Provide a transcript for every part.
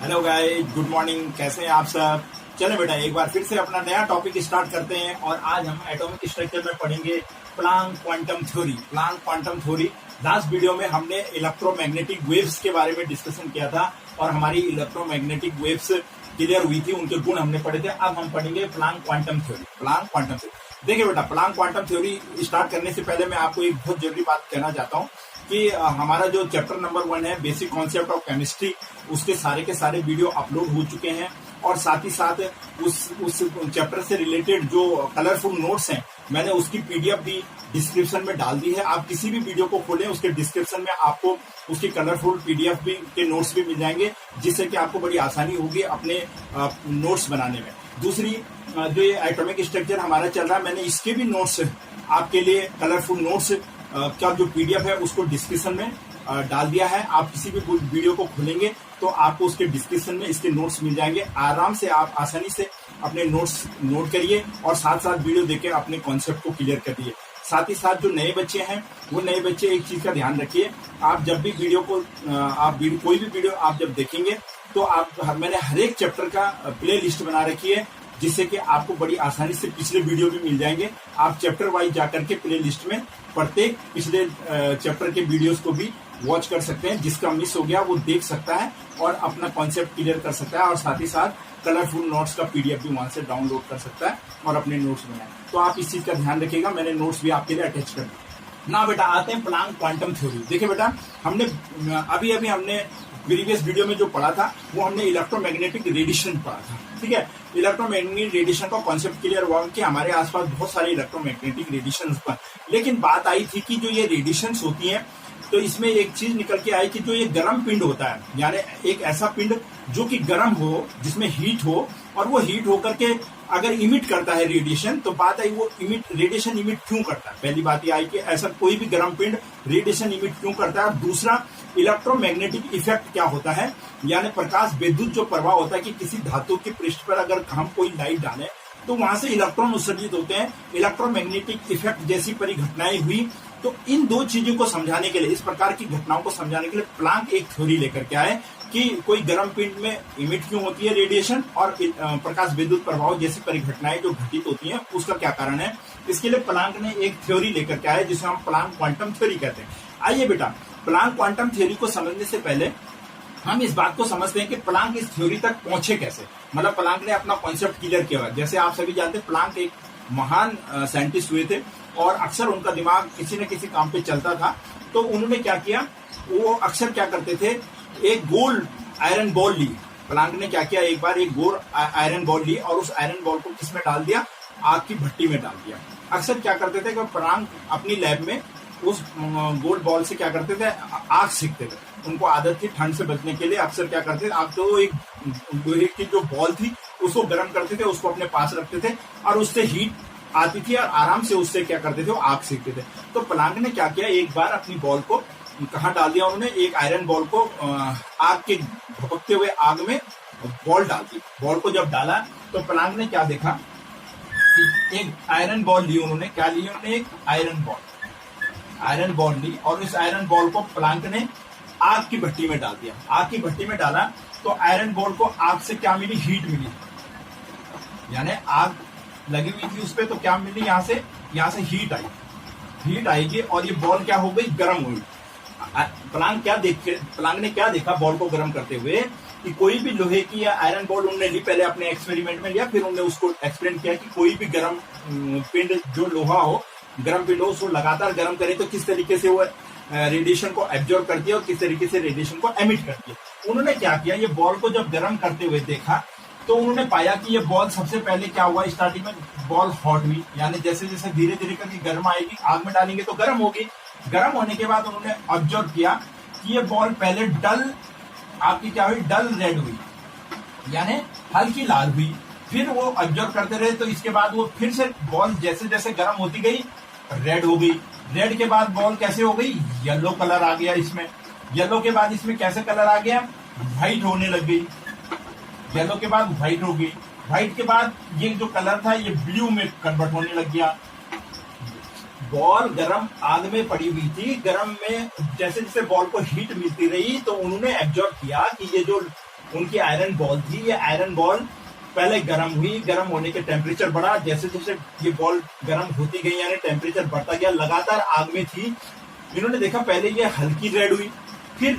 Hello guys, good morning. कैसे हैं आप सब? चले बेटा, एक बार फिर से अपना नया टॉपिक स्टार्ट करते हैं और आज हम एटॉमिक स्ट्रक्चर में पढ़ेंगे Planck quantum theory. Planck quantum theory. Last video में हमने इलेक्ट्रोमैग्नेटिक वेव्स के बारे में डिस्कशन किया था और हमारी इलेक्ट्रोमैग्नेटिक वेव्स क्लियर हुई थी, उनके गुण हमने पढ़े थे। अब हम पढ़ेंगे Planck quantum theory. Planck quantum theory, देखिए बेटा, प्लांक क्वांटम थ्योरी स्टार्ट करने से पहले मैं आपको एक बहुत जरूरी बात कहना चाहता हूँ कि हमारा जो चैप्टर नंबर 1 है, बेसिक कॉन्सेप्ट ऑफ केमिस्ट्री, उसके सारे के सारे वीडियो अपलोड हो चुके हैं और साथ ही साथ उस चैप्टर से रिलेटेड जो कलरफुल नोट्स हैं, मैंने उसकी पीडीएफ भी डिस्क्रिप्शन में डाल दी है। आप किसी भी वीडियो को खोलें, उसके डिस्क्रिप्शन में आपको उसकी कलरफुल पीडीएफ भी के नोट्स भी मिल जाएंगे, जिससे कि आपको बड़ी आसानी होगी अपने नोट्स बनाने में। दूसरी, जो ये एटॉमिक स्ट्रक्चर हमारा चल रहा है, मैंने इसके भी नोट्स आपके लिए, कलरफुल नोट्स का जो पीडीएफ है उसको डिस्क्रिप्शन में डाल दिया है। आप किसी भी वीडियो को खोलेंगे तो आपको उसके डिस्क्रिप्शन में इसके नोट्स मिल जाएंगे। आराम से आप आसानी से अपने नोट्स नोट करिए और साथ साथ वीडियो देखकर अपने कॉन्सेप्ट को क्लियर करिए। साथ ही साथ जो नए बच्चे हैं, वो नए बच्चे एक चीज का ध्यान रखिए, आप जब भी वीडियो को कोई भी वीडियो आप जब देखेंगे तो मैंने हर एक चैप्टर का प्ले लिस्ट बना रखी है, जिससे कि आपको बड़ी आसानी से पिछले वीडियो भी मिल जाएंगे। आप चैप्टर वाइज जाकर के प्ले लिस्ट में प्रत्येक पिछले चैप्टर के वीडियोस को भी वॉच कर सकते हैं। जिसका मिस हो गया वो देख सकता है और अपना कॉन्सेप्ट क्लियर कर सकता है और साथ ही साथ कलरफुल नोट्स का पीडीएफ भी वहां से डाउनलोड कर सकता है और अपने नोट्स बनाए। तो आप इस चीज का ध्यान रखिएगा, मैंने नोट्स भी आपके लिए अटैच कर दिए ना। बेटा, आते हैं प्लांक क्वांटम थ्योरी। देखिए बेटा, हमने अभी हमने प्रीवियस वीडियो में जो पढ़ा था वो हमने इलेक्ट्रोमैग्नेटिक रेडिएशन पढ़ा था। ठीक है, इलेक्ट्रोमैग्नेटिक रेडिएशन का कॉन्सेप्ट क्लियर हुआ कि हमारे आसपास बहुत सारे इलेक्ट्रोमैग्नेटिक रेडिएशन पर, लेकिन बात आई थी कि जो ये रेडिएशन होती हैं, तो इसमें एक चीज निकल के आई कि जो ये गर्म पिंड होता है, यानी एक ऐसा पिंड जो कि गर्म हो, जिसमें हीट हो, और वो हीट होकर के अगर इमिट करता है रेडिएशन, तो बात आई वो रेडिएशन इमिट क्यों करता है। पहली बात ये आई कि ऐसा कोई भी गर्म पिंड रेडिएशन इमिट क्यों करता है। दूसरा, इलेक्ट्रोमैग्नेटिक इफेक्ट क्या होता है, यानी प्रकाश विद्युत जो प्रभाव होता है कि किसी धातु के पृष्ठ पर अगर हम कोई लाइट डालें तो वहां से इलेक्ट्रॉन उत्सर्जित होते हैं। इलेक्ट्रोमैग्नेटिक इफेक्ट जैसी परिघटनाएं हुई। तो इन दो चीजों को समझाने के लिए, इस प्रकार की घटनाओं को समझाने के लिए प्लांक एक थ्योरी लेकर के आए कि कोई गर्म पिंड में इमिट क्यों होती है रेडिएशन और प्रकाश विद्युत प्रभाव जैसी परिघटनाएं जो घटित होती हैं, उसका क्या कारण है। इसके लिए प्लांक ने एक थ्योरी लेकर के आए जिसे हम प्लांक क्वांटम थ्योरी कहते हैं। आइए बेटा, प्लांक क्वांटम थ्योरी को समझने से पहले हम इस बात को समझते हैं कि प्लांक इस थ्योरी तक पहुंचे कैसे। मतलब प्लांक ने अपना कॉन्सेप्ट क्लियर किया। जैसे आप सभी जानते हैं, प्लांक एक महान साइंटिस्ट हुए थे और अक्सर उनका दिमाग किसी न किसी काम पे चलता था। तो उन्होंने क्या किया, वो अक्सर क्या करते थे, एक गोल आयरन बॉल ली। प्लांक ने क्या किया, एक बार एक गोल आयरन बॉल ली और उस आयरन बॉल को किसमें डाल दिया, आग की भट्टी में डाल दिया। अक्सर क्या करते थे कि प्लांक अपनी लैब में उस गोल बॉल से क्या करते थे, आग सेकते थे। उनको आदत थी ठंड से बचने के लिए, अक्सर क्या करते थे, आग तो एक लोहे की जो बॉल थी उसको गर्म करते थे, उसको अपने पास रखते थे और उससे हीट आती थी और आराम से उससे क्या करते थे, वो आग सेकते थे। तो प्लांक ने क्या किया, एक बार अपनी बॉल को कहाँ डाल दिया उन्होंने, एक आयरन बॉल को आग के भपकते हुए आग में बॉल डाल दी। बॉल को जब डाला तो प्लांक ने क्या देखा, एक आयरन बॉल ली उन्होंने। क्या ली उन्होंने, एक आयरन बॉल ली और इस आयरन बॉल को प्लांक ने आग की भट्टी में डाल दिया। आग की भट्टी में डाला तो आयरन बॉल को आग से क्या मिली, हीट मिली। यानी आग लगी हुई थी उस पर, तो क्या मिली, यहाँ से हीट आएगी और ये बॉल क्या हो गई, गर्म हुई। प्लांक ने क्या देखा बॉल को गर्म करते हुए, कि कोई भी लोहे की या आयरन बॉल उन्होंने ली, पहले अपने एक्सपेरिमेंट में लिया, फिर उन्होंने उसको एक्सप्लेन किया कि कोई भी गर्म पिंड जो लोहा हो, गर्म पिंड हो, उसको लगातार गर्म करे तो किस तरीके से वो रेडिएशन को एब्जॉर्ब करती है और किस तरीके से रेडिएशन को एमिट करती है। उन्होंने क्या किया, ये बॉल को जब गर्म करते हुए देखा तो उन्होंने पाया कि ये बॉल सबसे पहले क्या हुआ, स्टार्टिंग में बॉल हॉट हुई, यानी जैसे जैसे धीरे धीरे करके गर्म आएगी, आग में डालेंगे तो गर्म होगी। गर्म होने के बाद उन्होंने ऑब्जर्व किया कि ये बॉल पहले डल, आपकी क्या हुई, डल रेड हुई, यानी हल्की लाल हुई। फिर वो ऑब्जर्व करते रहे तो इसके बाद वो फिर से बॉल जैसे जैसे गर्म होती गई रेड हो गई। रेड के बाद बॉल कैसे हो गई, येलो कलर आ गया इसमें। येलो के बाद इसमें कैसे कलर आ गया, व्हाइट होने लग गई। येलो के बाद व्हाइट हो गई। व्हाइट के बाद ये जो कलर था ये ब्लू में कन्वर्ट होने लग गया। बॉल गरम आग में पड़ी हुई थी, गरम में जैसे जैसे बॉल को हीट मिलती रही तो उन्होंने एब्जॉर्ब किया कि ये जो उनकी आयरन बॉल थी। ये आयरन बॉल पहले गर्म हुई, गर्म होने के टेम्परेचर बढ़ा, जैसे जैसे ये बॉल गर्म होती गई यानी टेम्परेचर बढ़ता गया, लगातार आग में थी। इन्होंने देखा पहले ये हल्की रेड हुई, फिर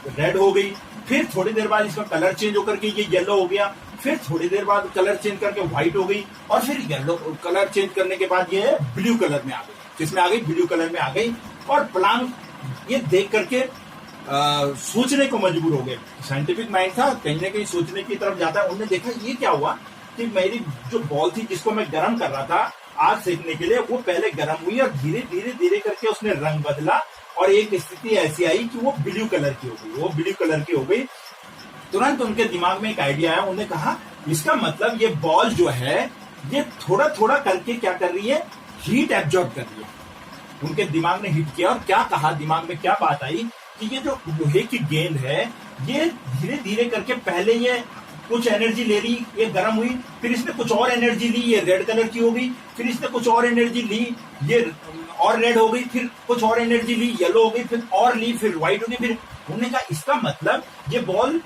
रेड हो गई, फिर थोड़ी देर बाद इसका कलर चेंज होकर के ये येलो हो गया, फिर थोड़ी देर बाद कलर चेंज करके व्हाइट हो गई, और फिर येलो कलर चेंज करने के बाद ये ब्लू कलर में आ गई। किसमें आ गई? ब्लू कलर में आ गई। और प्लांक ये देख करके सोचने को मजबूर हो गए। साइंटिफिक माइंड था, कहीं ना कहीं सोचने की तरफ जाता है। उन्होंने देखा ये क्या हुआ कि मेरी जो बॉल थी जिसको मैं गर्म कर रहा था आग सेकने के लिए, वो पहले गर्म हुई और धीरे धीरे धीरे करके उसने रंग बदला और एक स्थिति ऐसी आई कि वो ब्लू कलर की हो गई। वो ब्लू कलर की हो गई। तुरंत उनके दिमाग में एक आइडिया आया। उन्होंने कहा इसका मतलब ये बॉल जो है ये थोड़ा थोड़ा करके क्या कर रही है? हीट एब्जॉर्ब कर रही है। उनके दिमाग ने हिट किया और क्या कहा, दिमाग में क्या बात आई कि ये जो लोहे की गेंद है ये धीरे धीरे करके पहले ये कुछ एनर्जी ले रही, ये गर्म हुई, फिर इसने कुछ और एनर्जी ली, ये रेड कलर की हो गई, फिर इसने कुछ और एनर्जी ली, ये और रेड हो गई, फिर कुछ और एनर्जी ली, येलो हो गई, फिर और ली, फिर व्हाइट हो गई। फिर उन्होंने कहा इसका मतलब ये बॉल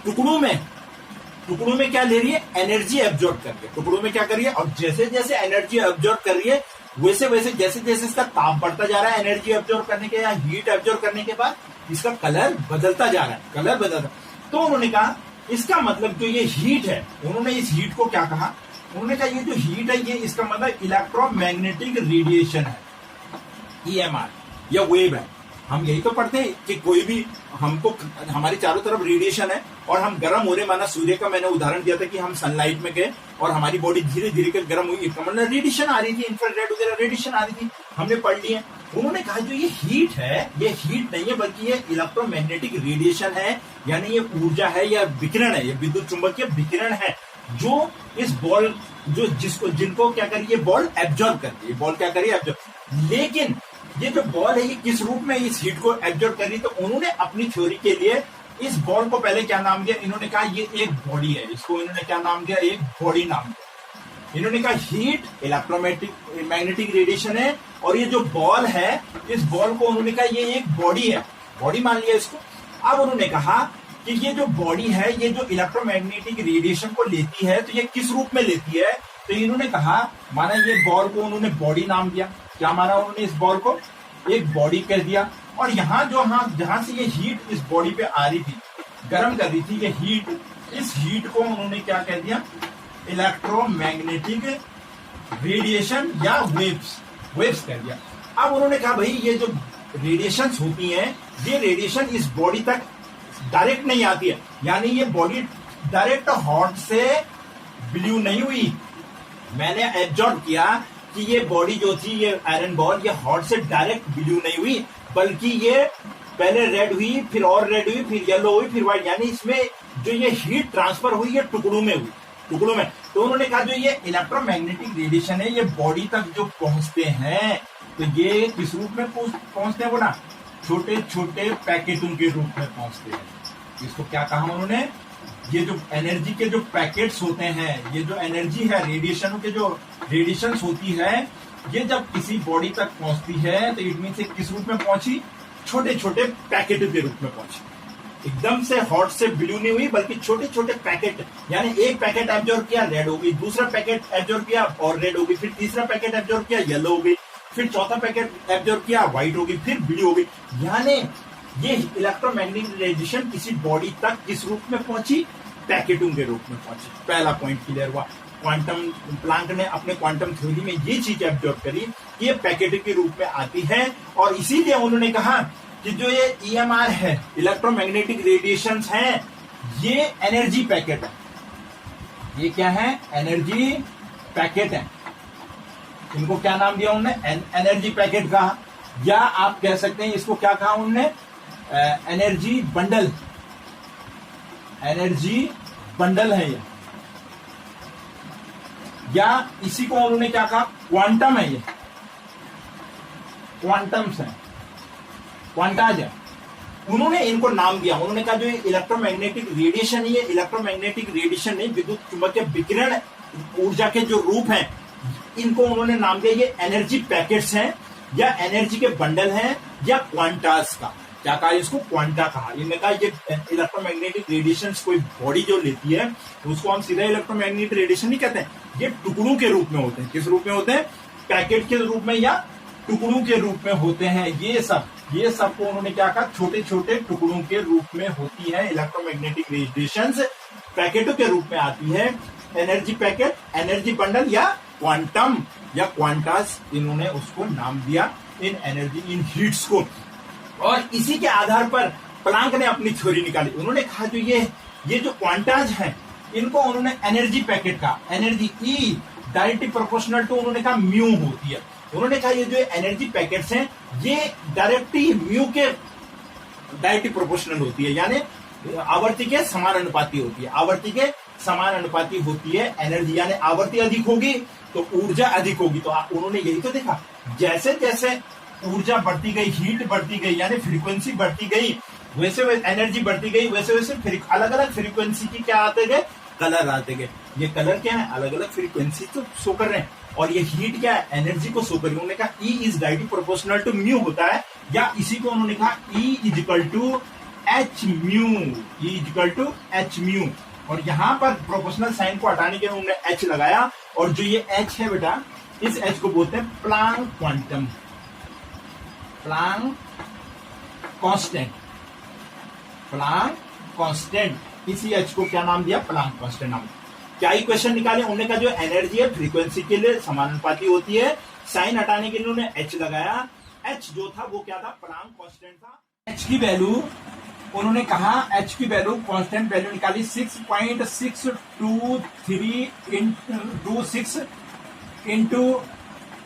टुकड़ों में क्या ले रही है? एनर्जी एब्जॉर्ब कर रही है। टुकड़ों में क्या कर रही है? और जैसे जैसे एनर्जी एब्जॉर्ब कर रही है वैसे वैसे जैसे जैसे इसका ताप बढ़ता जा रहा है एनर्जी एब्जॉर्ब करने के या हीट एब्जॉर्ब करने के बाद इसका कलर बदलता जा रहा है, कलर बदलता। तो उन्होंने कहा इसका मतलब जो ये हीट है, उन्होंने इस हीट को क्या कहा? उन्होंने कहा ये जो हीट है ये इसका मतलब इलेक्ट्रोमैग्नेटिक रेडिएशन है, EMR या वेव है। हम यही तो पढ़ते हैं कि कोई भी हमको हमारे चारों तरफ रेडिएशन है और हम गर्म हो रहे, माना सूर्य का मैंने उदाहरण दिया था कि हम सनलाइट में गए और हमारी बॉडी धीरे धीरे गर्म हुई, इसका मतलब रेडिएशन आ रही थी, इंफ्रारेड वगैरह रेडिएशन आ रही थी, हमने पढ़ ली है। उन्होंने कहा जो ये हीट है ये हीट नहीं है बल्कि ये इलेक्ट्रोमैग्नेटिक रेडिएशन है, यानी ये ऊर्जा है या विकिरण है, ये विद्युत चुंबकीय विकिरण है जो इस बॉल जिनको क्या करिए बॉल एब्जॉर्ब करती है। बॉल क्या करिए? एब्जॉर्ब। लेकिन ये जो बॉल है ये किस रूप में इस हीट को एब्जॉर्ब कर रही है? तो उन्होंने अपनी थ्योरी के लिए इस बॉल को पहले क्या नाम दिया? इन्होंने कहा ये एक बॉडी है, इसको इन्होंने क्या नाम दिया? एक बॉडी नाम दिया। इन्होंने कहा हीट मैग्नेटिक रेडिएशन है और ये जो बॉल है इस बॉल को उन्होंने कहा ये एक बॉडी है, बॉडी मान लिया इसको। अब उन्होंने कहा कि ये जो बॉडी है ये जो इलेक्ट्रोमैग्नेटिक रेडिएशन को लेती है तो ये किस रूप में लेती है? तो इन्होंने कहा माना ये बॉल को उन्होंने बॉडी नाम दिया। क्या माना उन्होंने? इस बॉल को एक बॉडी कह दिया। और यहाँ जहां से ये हीट इस बॉडी पे आ रही थी, गर्म कर रही थी ये हीट, इस हीट को उन्होंने क्या कह दिया? इलेक्ट्रोमैग्नेटिक रेडिएशन या वेव्स कह दिया। अब उन्होंने कहा भाई ये जो रेडिएशंस होती हैं ये रेडिएशन इस बॉडी तक डायरेक्ट नहीं आती है, यानी ये बॉडी डायरेक्ट हॉट से ब्लू नहीं हुई। मैंने एब्जॉर्ब किया कि ये बॉडी जो थी ये आयरन बॉल ये हॉट से डायरेक्ट ब्लू नहीं हुई बल्कि ये पहले रेड हुई, फिर और रेड हुई, फिर येलो हुई, फिर व्हाइट, यानी इसमें जो ये हीट ट्रांसफर हुई ये टुकड़ों में हुई, टुकड़ों में। तो उन्होंने कहा जो ये इलेक्ट्रोमैग्नेटिक रेडिएशन है ये बॉडी तक जो पहुंचते हैं तो ये किस रूप में पहुंचते हैं? वो ना छोटे छोटे पैकेटों के रूप में पहुंचते हैं। इसको क्या कहा उन्होंने? ये जो एनर्जी के जो पैकेट्स होते हैं, ये जो एनर्जी है रेडिएशन के जो रेडिएशंस होती है ये जब किसी बॉडी तक पहुंचती है तो इट मीन से किस रूप में पहुंची? छोटे छोटे पैकेट के रूप में पहुंची। एकदम से हॉट से ब्लू नहीं हुई बल्कि छोटे छोटे पैकेट, यानी एक पैकेट एब्जॉर्ब किया रेड हो गई, दूसरा पैकेट एब्जॉर्ब किया और रेड हो गई, फिर तीसरा पैकेट एब्जॉर्ब किया येलो हो गई, फिर चौथा पैकेट एब्जॉर्ब किया व्हाइट हो गई, फिर ब्लू हो गई। यानी ये इलेक्ट्रोमैग्नेटिक रेडिएशन किसी बॉडी तक किस रूप में पहुंची? पैकेटों के रूप में पहुंची। पहला पॉइंट क्लियर हुआ। क्वांटम प्लांक ने अपने क्वांटम थ्योरी में ये चीज एब्जॉर्ब करी कि ये पैकेट के रूप में आती है और इसीलिए उन्होंने कहा कि जो ये EMR है इलेक्ट्रोमैग्नेटिक रेडिएशंस हैं ये एनर्जी पैकेट है। ये क्या है? एनर्जी पैकेट है। इनको क्या नाम दिया उन्होंने? एनर्जी पैकेट कहा, या आप कह सकते हैं इसको क्या कहा उन्होंने? Energy bundle. एनर्जी बंडल है ये, या इसी को उन्होंने क्या कहा? क्वांटम है ये, क्वांटम्स है, क्वांटाज है। उन्होंने इनको नाम दिया। उन्होंने कहा जो इलेक्ट्रोमैग्नेटिक रेडिएशन है ये इलेक्ट्रोमैग्नेटिक रेडिएशन नहीं, विद्युत चुंबकीय विकिरण ऊर्जा के जो रूप हैं इनको उन्होंने नाम दिया ये एनर्जी पैकेट्स हैं या एनर्जी के बंडल हैं या क्वांटास का। क्या कहा इसको, क्वांटा कहा। इन्होंने कहा ये इलेक्ट्रोमैग्नेटिक रेडिएशन कोई बॉडी जो लेती है उसको हम सीधा इलेक्ट्रोमैग्नेटिक रेडिएशन नहीं कहते हैं, ये टुकड़ों के रूप में होते हैं। किस रूप में होते हैं, पैकेट के रूप में या टुकड़ों के रूप में होते हैं। ये सब को उन्होंने क्या कहा, छोटे छोटे टुकड़ों के रूप में होती है इलेक्ट्रोमैग्नेटिक रेडिएशन, पैकेटों के रूप में आती है। एनर्जी पैकेट, एनर्जी बंडल या क्वांटम या क्वांटास, इन्होंने उसको नाम दिया इन एनर्जी इन हीट्स को। और इसी के आधार पर प्लांक ने अपनी थ्योरी निकाली। उन्होंने कहा जो ये जो क्वांटाज हैं इनको उन्होंने एनर्जी पैकेट का, energy E directly proportional to उन्होंने कहा म्यू होती है। उन्होंने कहा ये जो एनर्जी पैकेट्स हैं ये डायरेक्टली म्यू के डायरेक्टली प्रोपोर्शनल होती है, यानी आवर्ती के समानुपाती होती है। आवर्ती के समानुपाती होती है एनर्जी, यानी आवर्ती अधिक होगी तो ऊर्जा अधिक होगी। तो उन्होंने यही तो देखा, जैसे जैसे ऊर्जा बढ़ती गई, हीट बढ़ती गई, यानी फ्रीक्वेंसी बढ़ती गई, वैसे वैसे एनर्जी बढ़ती गई, वैसे वैसे अलग अलग फ्रीक्वेंसी की क्या आते गए, कलर आते गए। ये कलर क्या है, अलग अलग फ्रीक्वेंसी तो शो कर रहे हैं, और ये हीट क्या है, एनर्जी को शो कर रही है। उन्होंने कहा E is directly proportional to mu होता है, या इसी को उन्होंने कहा E is equal to H mu, E is equal to H mu. और यहां पर प्रोपोर्शनल साइन को हटाने के लिए उन्होंने H लगाया, और जो ये H है बेटा, इस H को बोलते हैं Planck quantum, Planck constant, Planck constant. इसी H को क्या नाम दिया, प्लांक कांस्टेंट नाम। क्या इक्वेशन निकाले, उन्होंने कहा जो एनर्जी है फ्रीक्वेंसी के लिए समानुपाती होती है, साइन हटाने के लिए उन्होंने H लगाया। H जो था वो क्या था, प्लांक कांस्टेंट था। H की वैल्यू उन्होंने कहा, H की वैल्यू कांस्टेंट वैल्यू निकाली 6.623 into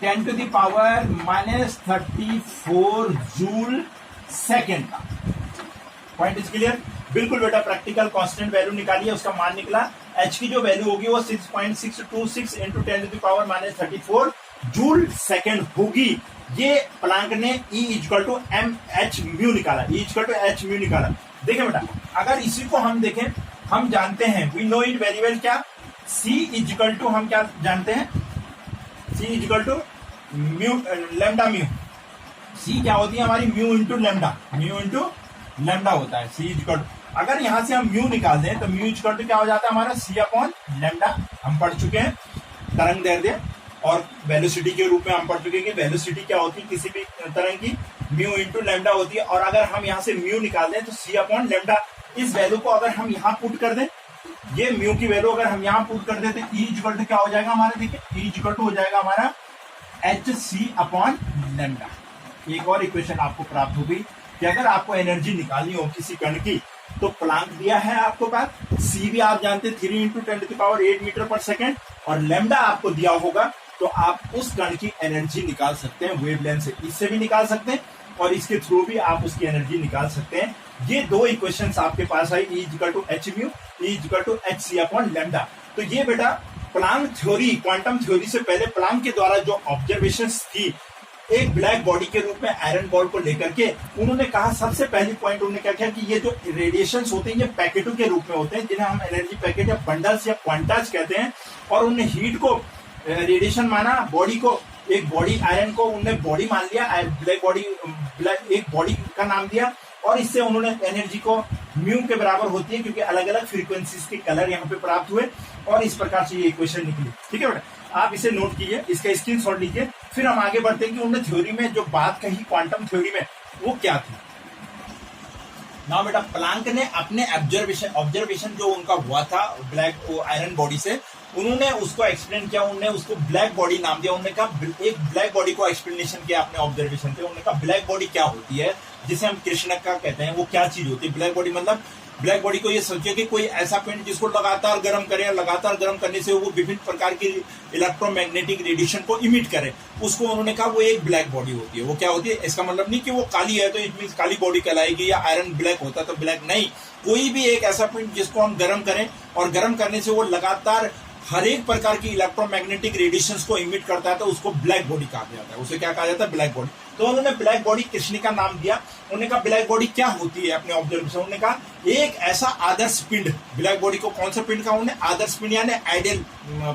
10 to the power -34 joule second का। पॉइंट इज क्लियर, बिल्कुल बेटा। प्रैक्टिकल कांस्टेंट वैल्यू निकाली है, उसका मान निकला। H की जो वैल्यू होगी वो 6.626 into 10 to the power -34 joule second होगी। ये प्लांक ने E equal to M H mu निकाला, E equal to H mu निकाला। देखें बेटा, अगर इसी को हम देखें, हम जानते हैं, we know it very well, क्या C इक्वल टू, हम क्या जानते हैं, C equal to mu lambda mu. C क्या होती है हमारी, mu into lambda, mu into lambda होता है। C इक्वल टू, अगर यहां से हम म्यू निकाल दें तो म्यू इक्वल टू क्या हो जाता है हमारा, C अपॉन लेमडा। हम पढ़ चुके हैं तरंग दैर्ध्य और वेलोसिटी के रूप में हम पढ़ चुके हैं कि वेलोसिटी क्या होती है किसी भी तरंग की, म्यू इंटू लेमडा होती है। और अगर हम यहाँ से म्यू निकाल दें तो C अपॉन लेमडा, इस वैल्यू को अगर हम यहाँ पुट कर दें, ये म्यू की वैल्यू अगर हम यहाँ पुट कर दें तो E इक्वल टू क्या हो जाएगा हमारा, देखिए E इक्वल टू हो जाएगा हमारा HC अपॉन लेमडा। एक और इक्वेशन आपको प्राप्त होगी कि अगर आपको एनर्जी निकालनी हो किसी कण की, तो प्लांक दिया है आपको पास, C भी आप जानते हैं 3 into 10 to the power 8 metre per second, और लेमडा आपको दिया होगा, तो आप उस कण की एनर्जी निकाल सकते हैं वेवलेंथ से। इससे भी निकाल सकते हैं और इसके थ्रू भी आप उसकी एनर्जी निकाल सकते हैं। ये दो इक्वेशंस आपके पास आई, E equal to H mu, E equal to H C upon lambda. तो ये बेटा प्लांक थ्योरी, क्वांटम थ्योरी से पहले प्लांक के द्वारा जो ऑब्जर्वेशंस थी एक ब्लैक बॉडी के रूप में आयरन बॉल को लेकर के, उन्होंने कहा सबसे पहली पॉइंट उन्होंने क्या किया कि ये जो रेडिएशंस होते हैं ये पैकेटों के रूप में होते हैं, जिन्हें हम एनर्जी पैकेट या बंडल्स या क्वांटाज कहते हैं। और उन्होंने हीट को रेडिएशन माना, बॉडी को, एक बॉडी आयरन को उन्होंने बॉडी मान लिया, ब्लैक बॉडी, ब्लैक एक बॉडी का नाम दिया, और इससे उन्होंने एनर्जी को म्यू के बराबर होती है, क्योंकि अलग अलग फ्रीक्वेंसीज के कलर यहाँ पे प्राप्त हुए, और इस प्रकार से ये इक्वेशन निकली। ठीक है बेटा, आप इसे नोट कीजिए, इसका स्क्रीनशॉट लीजिए। फिर हम आगे बढ़ते हैं कि उन्होंने थ्योरी में जो बात कही क्वांटम थ्योरी में वो क्या थी। ना बेटा, प्लांक ने अपने ऑब्जर्वेशन जो उनका हुआ था ब्लैक आयरन बॉडी से, उन्होंने उसको एक्सप्लेन किया, उन्होंने उसको ब्लैक बॉडी नाम दिया। उन्होंने कहा एक ब्लैक बॉडी को एक्सप्लेनेशन किया अपने ऑब्जर्वेशन से। उन्होंने कहा ब्लैक बॉडी क्या होती है, जिसे हम कृष्णका कहते हैं, वो क्या चीज होती है ब्लैक बॉडी। मतलब ब्लैक बॉडी को ये सोचिए कि कोई ऐसा पिंड जिसको लगातार गर्म करे, लगातार गर्म करने से वो विभिन्न प्रकार की इलेक्ट्रोमैग्नेटिक रेडिएशन को इमिट करे, उसको उन्होंने कहा वो एक ब्लैक बॉडी होती है। वो क्या होती है, इसका मतलब नहीं कि वो काली है तो इट मीन काली बॉडी कहलाएगी, या आयरन ब्लैक होता तो ब्लैक नहीं। कोई भी एक ऐसा पिंड जिसको हम गर्म करें और गर्म करने से वो लगातार हर एक प्रकार की इलेक्ट्रोमैग्नेटिक रेडिएशंस को इमिट करता है, तो उसको ब्लैक बॉडी कहा जाता है। उसे क्या कहा जाता है, ब्लैक बॉडी। तो उन्होंने ब्लैक बॉडी कृष्णिका नाम दिया। उन्होंने कहा ब्लैक बॉडी क्या होती है, अपने ऑब्जर्वेशन उन्होंने कहा एक ऐसा आदर्श पिंड, ब्लैक बॉडी को कौन सा पिंड कहा उन्होंने, आदर्श पिंड, यानी आइडियल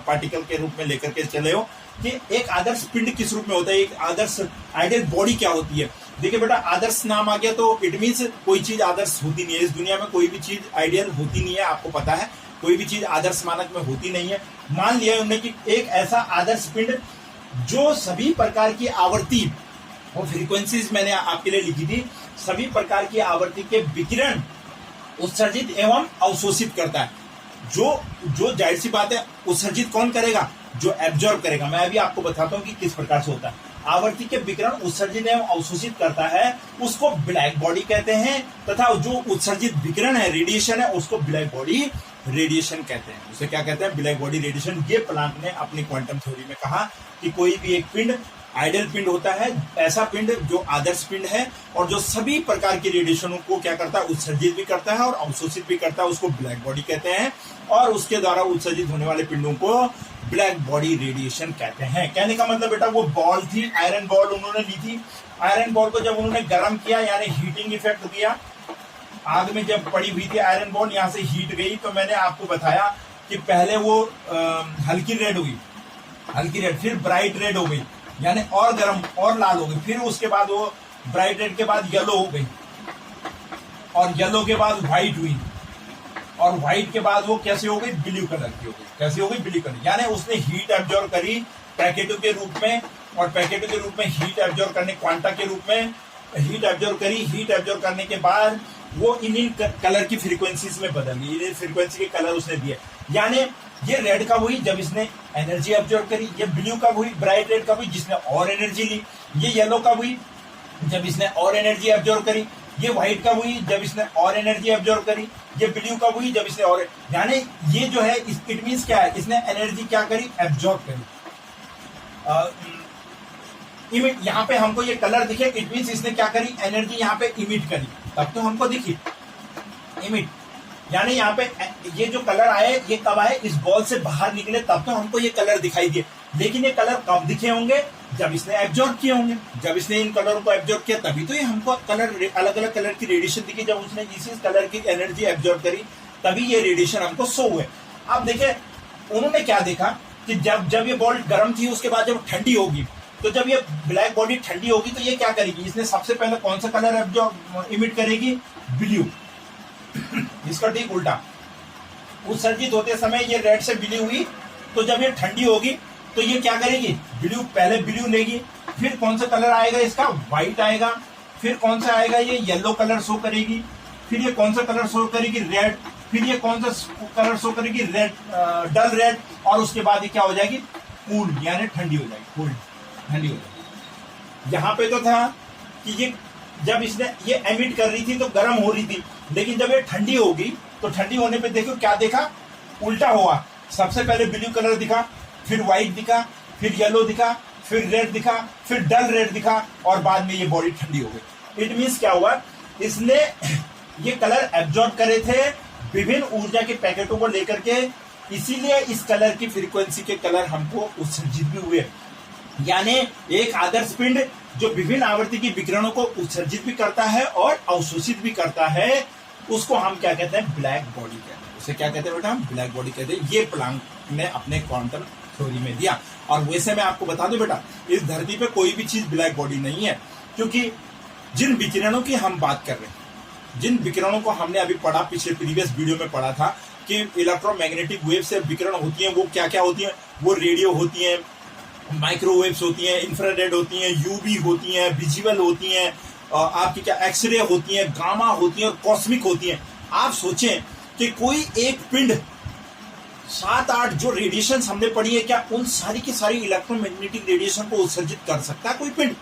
पार्टिकल के रूप में लेकर के चले हो कि एक आदर्श पिंड किस रूप में होता है, एक आदर्श आइडियल बॉडी क्या होती है। देखिए बेटा, आदर्श नाम आ गया तो इट मीन्स कोई चीज आदर्श होती नहीं है इस दुनिया में, कोई भी चीज आइडियल होती नहीं है, आपको पता है कोई भी चीज आदर्श मानक में होती नहीं है। मान लिया उन्होंने कि एक ऐसा आदर्श पिंड जो सभी प्रकार की आवर्ती और फ्रीक्वेंसीज मैंने आपके लिए लिखी थी, सभी प्रकार की आवर्ती के विकिरण उत्सर्जित एवं अवशोषित करता है। जो जाहिर सी बात है, उत्सर्जित कौन करेगा? जो एब्जॉर्ब करेगा। मैं अभी आपको बताता हूं कि किस प्रकार से होता है। आवर्ती के विकिरण उत्सर्जित एवं अवशोषित करता है, उसको ब्लैक बॉडी कहते हैं, तथा जो उत्सर्जित विकिरण है, रेडिएशन है, उसको ब्लैक बॉडी रेडिएशन कहते हैं। उसे क्या कहते हैं? Black body radiation. ये प्लांक ने अपनी क्वांटम थ्योरी में कहा कि कोई भी एक पिंड आइडियल पिंड होता है, ऐसा पिंड जो आदर्श पिंड है और जो सभी प्रकार की रेडिएशनों को क्या करता है? उत्सर्जित भी करता है और अवशोषित भी करता है, उसको ब्लैक बॉडी कहते हैं। और उसके द्वारा उत्सर्जित होने वाले पिंडों को ब्लैक बॉडी रेडिएशन कहते हैं। कहने का मतलब बेटा, वो बॉल थी, आयरन बॉल उन्होंने ली थी। आयरन बॉल को जब उन्होंने गर्म किया, यानी हीटिंग इफेक्ट दिया, आग में जब पड़ी हुई थी आयरन बॉल, यहाँ से हीट गई, तो मैंने आपको बताया कि पहले वो हल्की रेड हुई, हल्की रेड, फिर ब्राइट रेड हो गई, यानी और गर्म और लाल हो गई, फिर उसके बाद वो ब्राइट रेड के बाद येलो हो गई, और येलो के बाद व्हाइट हुई, और व्हाइट के बाद वो कैसे हो गई? ब्लू कलर की हो गई। कैसे हो गई? Blue colour. यानी उसने हीट एब्जॉर्ब करी पैकेटों के रूप में, और पैकेटों के रूप में हीट एब्जॉर्ब करने, क्वांटा के रूप में हीट एब्जॉर्ब करी। हीट एब्जॉर्ब करने के बाद वो इन कलर की फ्रीक्वेंसीज में बदल गई, इन फ्रीक्वेंसी के कलर उसने दिए। यानी ये रेड का हुई जब इसने एनर्जी एब्जॉर्ब करी, ये ब्लू का हुई, ब्राइट रेड का हुई जिसने और एनर्जी ली, ये येलो का हुई जब इसने और एनर्जी एब्जॉर्ब करी, ये व्हाइट का हुई जब इसने और एनर्जी एब्जॉर्ब करी, ये ब्लू का हुई जब इसने और, यानी ये जो है इट मींस क्या है? इसने एनर्जी क्या करी? एब्जॉर्ब करी। इमिट, यहाँ पे हमको ये कलर दिखे, इट मींस इसने क्या करी? एनर्जी यहाँ पे इमिट करी, तब तो हमको दिखी इमिट। यानी यहाँ पे ये जो कलर आए, ये कब आए? इस बॉल से बाहर निकले, तब तो हमको ये कलर दिखाई दिए। लेकिन ये कलर कब दिखे होंगे? जब इसने एब्जॉर्ब किए होंगे। जब इसने इन कलरों को एब्जॉर्ब किया, तभी तो ये हमको कलर, अलग अलग कलर की रेडिएशन दिखी। जब उसने इसी कलर की एनर्जी एब्जॉर्ब करी, तभी ये रेडिएशन हमको शो हुए। अब देखिए, उन्होंने क्या देखा कि जब ये बॉल गर्म थी, उसके बाद जब ठंडी होगी, तो जब ये ब्लैक बॉडी ठंडी होगी तो ये क्या करेगी? इसने सबसे पहले कौन सा कलर एब्जॉर्ब इमिट करेगी? ब्लू। इसका ठीक उल्टा, उत्सर्जित होते समय ये रेड से ब्लू हुई, तो जब ये ठंडी होगी तो ये क्या करेगी? ब्लू, पहले ब्लू लेगी, फिर कौन सा कलर आएगा इसका? व्हाइट आएगा, फिर कौन सा आएगा? ये येलो कलर शो करेगी, फिर ये कौन सा कलर शो करेगी? रेड, फिर ये कौन सा कलर शो करेगी? रेड, डल रेड, और उसके बाद ये क्या हो जाएगी? कूल, यानी ठंडी हो जाएगी, कूल, ठंडी हो जाएगी। यहाँ पे तो था कि ये जब इसने ये एमिट कर रही थी तो गर्म हो रही थी, लेकिन जब ये ठंडी होगी तो ठंडी होने पे देखो क्या देखा? उल्टा हुआ। सबसे पहले ब्लू कलर दिखा, फिर व्हाइट दिखा, फिर येलो दिखा, फिर रेड दिखा, फिर डल रेड दिखा, और बाद में ये बॉडी ठंडी हो गई। इट मींस क्या हुआ? इसने ये कलर एब्जॉर्ब करे थे विभिन्न ऊर्जा के पैकेटों को लेकर के, इसीलिए इस कलर की फ्रीक्वेंसी के कलर हमको उत्सर्जित भी हुए। यानी एक आदर्श पिंड जो विभिन्न आवर्ती की विकिरणों को उत्सर्जित भी करता है और अवशोषित भी करता है, उसको हम क्या कहते हैं? ब्लैक बॉडी कहते हैं। उसे क्या कहते हैं बेटा? हम ब्लैक बॉडी कहते हैं। ये प्लांक ने अपने क्वांटम थ्योरी में दिया। और वैसे मैं आपको बता दूं बेटा, इस धरती पे कोई भी चीज ब्लैक बॉडी नहीं है, क्योंकि जिन विकिरणों की हम बात कर रहे हैं, जिन विकिरणों को हमने अभी पढ़ा, पिछले प्रीवियस वीडियो में पढ़ा था कि इलेक्ट्रोमैग्नेटिक वेव से विकिरण होती है, वो क्या क्या होती है? वो रेडियो होती है, माइक्रोवेव्स होती हैं, इंफ्रारेड होती हैं, यूवी होती हैं, विजिबल होती हैं, आपकी क्या एक्सरे होती हैं, गामा होती हैं और कॉस्मिक होती हैं। आप सोचें कि कोई एक पिंड 7-8 जो रेडिएशन हमने पढ़ी है, क्या उन सारी की सारी इलेक्ट्रोमैग्नेटिक रेडिएशन को उत्सर्जित कर सकता है कोई पिंड?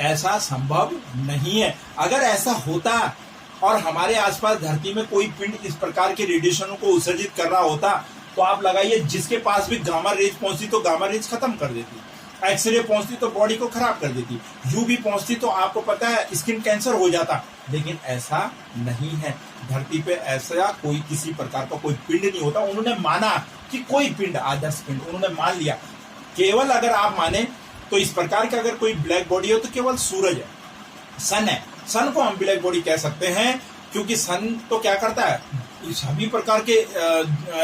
ऐसा संभव नहीं है। अगर ऐसा होता और हमारे आसपास धरती में कोई पिंड इस प्रकार के रेडिएशनों को उत्सर्जित कर रहा होता, तो आप लगाइए, जिसके पास भी गामा रेज पहुंचती तो गामा रेज खत्म कर देती, एक्सरे पहुंचती तो बॉडी को खराब कर देती, यूवी पहुंचती तो आपको पता है स्किन कैंसर हो जाता। लेकिन ऐसा नहीं है, धरती पे ऐसा कोई किसी प्रकार का कोई पिंड नहीं होता। उन्होंने माना कि कोई पिंड आदर्श पिंड, उन्होंने मान लिया। केवल अगर आप माने तो इस प्रकार का अगर कोई ब्लैक बॉडी हो तो केवल सूरज है, सन है। सन को हम ब्लैक बॉडी कह सकते हैं, क्योंकि सन तो क्या करता है? सभी प्रकार के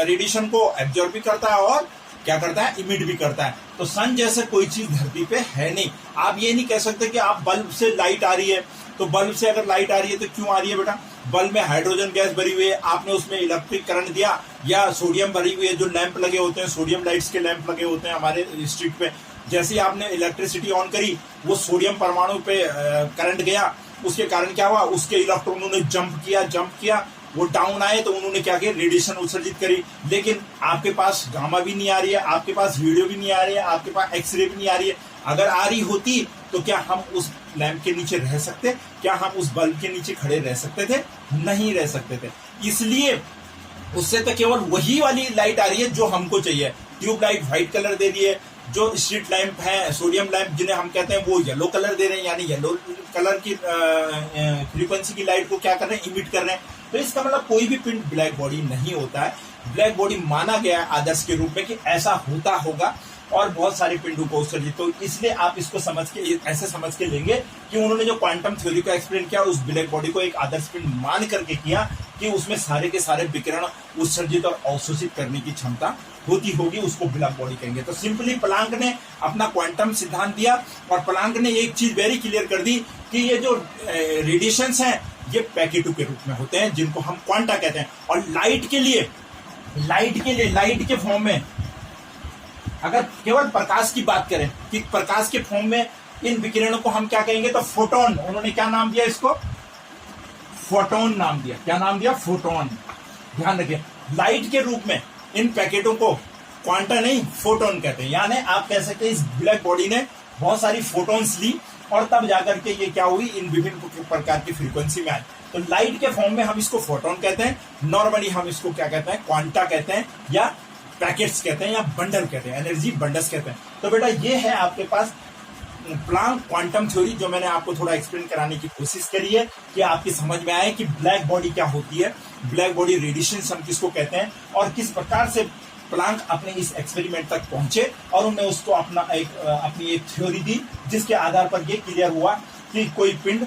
रेडिएशन को एब्जॉर्ब भी करता है और क्या करता है, इमिट भी करता है। तो सन जैसे कोई चीज धरती पे है नहीं। आप ये नहीं कह सकते कि आप बल्ब से लाइट आ रही है, तो बल्ब से अगर लाइट आ रही है तो क्यों आ रही है बेटा, बल्ब में हाइड्रोजन गैस भरी हुई है, आपने उसमें इलेक्ट्रिक करंट दिया, या सोडियम भरी हुई है, जो लैंप लगे होते हैं, सोडियम लाइट्स के लैंप लगे होते हैं हमारे स्ट्रीट पे, जैसे ही आपने इलेक्ट्रिसिटी ऑन करी, वो सोडियम परमाणु पे करंट गया, उसके कारण क्या हुआ, उसके इलेक्ट्रॉनों ने जंप किया, वो डाउन आए तो उन्होंने क्या किया, रेडिएशन उत्सर्जित करी। लेकिन आपके पास गामा भी नहीं आ रही है, आपके पास वीडियो भी नहीं आ रही है, आपके पास एक्सरे भी नहीं आ रही है। अगर आ रही होती तो क्या हम उस लैंप के नीचे रह सकते, क्या हम उस बल्ब के नीचे खड़े रह सकते थे, नहीं रह सकते थे। इसलिए उससे तो केवल वही वाली लाइट आ रही है जो हमको चाहिए। ट्यूब लाइट व्हाइट कलर दे रही है, जो स्ट्रीट लैंप है, सोडियम लैंप जिन्हें हम कहते हैं, वो येलो कलर दे रहे हैं, यानी येलो कलर की फ्रीक्वेंसी की लाइट को क्या कर रहे हैं, इमिट कर रहे हैं। तो इसका मतलब कोई भी पिंड ब्लैक बॉडी नहीं होता है। ब्लैक बॉडी माना गया है आदर्श के रूप में कि ऐसा होता होगा, और बहुत सारे पिंडों को उत्सर्जित। तो इसलिए आप इसको समझ के, ऐसे समझ के लेंगे कि उन्होंने जो क्वांटम थ्योरी को एक्सप्लेन किया, उस ब्लैक बॉडी को एक आदर्श पिंड मान करके किया कि उसमें सारे के सारे विकिरण उत्सर्जित और अवशोषित करने की क्षमता होती होगी, उसको ब्लैक बॉडी कहेंगे। तो सिंपली प्लांक ने अपना क्वांटम सिद्धांत दिया, और प्लांक ने एक चीज वेरी क्लियर कर दी कि ये जो रेडिएशंस हैं ये पैकेटों के रूप में होते हैं, जिनको हम क्वांटा कहते हैं। और लाइट के फॉर्म में, अगर केवल प्रकाश की बात करें कि प्रकाश के फॉर्म में इन विकिरणों को हम क्या कहेंगे, तो फोटोन। उन्होंने क्या नाम दिया इसको, फोटोन नाम दिया। क्या नाम दिया, फोटोन। ध्यान रखिए, लाइट के रूप में इन पैकेटों को क्वांटा नहीं, फोटोन कहते हैं। यानी आप कह सकते हैं इस ब्लैक बॉडी ने बहुत सारी फोटोन्स ली, और तब जाकर के ये क्या हुई, इन विभिन्न प्रकार की फ्रीक्वेंसी में आई। तो लाइट के फॉर्म में हम इसको फोटोन कहते हैं, नॉर्मली हम इसको क्या कहते हैं, क्वांटा कहते हैं, या पैकेट्स कहते हैं, या बंडल कहते हैं, एनर्जी बंडल्स कहते हैं। तो बेटा ये है आपके पास प्लांक क्वांटम थ्योरी, जो मैंने आपको थोड़ा एक्सप्लेन कराने की कोशिश करी है कि आपकी समझ में आए कि ब्लैक बॉडी क्या होती है, ब्लैक बॉडी रेडिएशन हम किसको कहते हैं, और किस प्रकार से प्लांक अपने इस एक्सपेरिमेंट तक पहुंचे, और उन्होंने उसको अपनी एक थ्योरी दी, जिसके आधार पर यह क्लियर हुआ कि कोई पिंड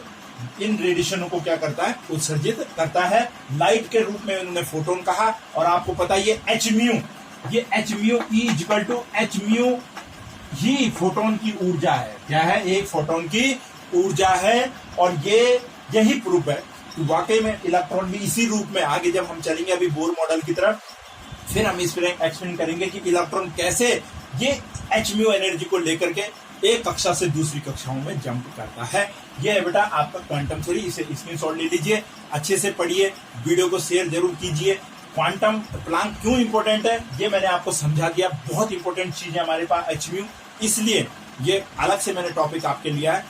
इन रेडिएशनों को क्या करता है, उत्सर्जित करता है। लाइट के रूप में उन्होंने फोटोन कहा, और आपको पता है ये एच म्यू E=H ही फोटोन की ऊर्जा है। क्या है, एक फोटोन की ऊर्जा है, और यही प्रूफ है कि वाकई में इलेक्ट्रॉन भी इसी रूप में। आगे जब हम चलेंगे अभी बोर मॉडल की तरफ, फिर हम इस पर एक्सप्लेन करेंगे कि इलेक्ट्रॉन कैसे ये H म्यू एनर्जी को लेकर के एक कक्षा से दूसरी कक्षाओं में जंप करता है। ये है बेटा आपका क्वांटम थ्योरी। इसे स्क्रीनशॉट ले लीजिए, अच्छे से पढ़िए, वीडियो को शेयर जरूर कीजिए। क्वांटम प्लांक क्यों इंपॉर्टेंट है ये मैंने आपको समझा दिया। बहुत इंपॉर्टेंट चीज है हमारे पास H म्यू, इसलिए ये अलग से मैंने टॉपिक आपके लिया है।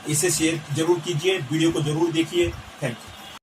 इसे शेयर जरूर कीजिए, वीडियो को जरूर देखिए। Thank you.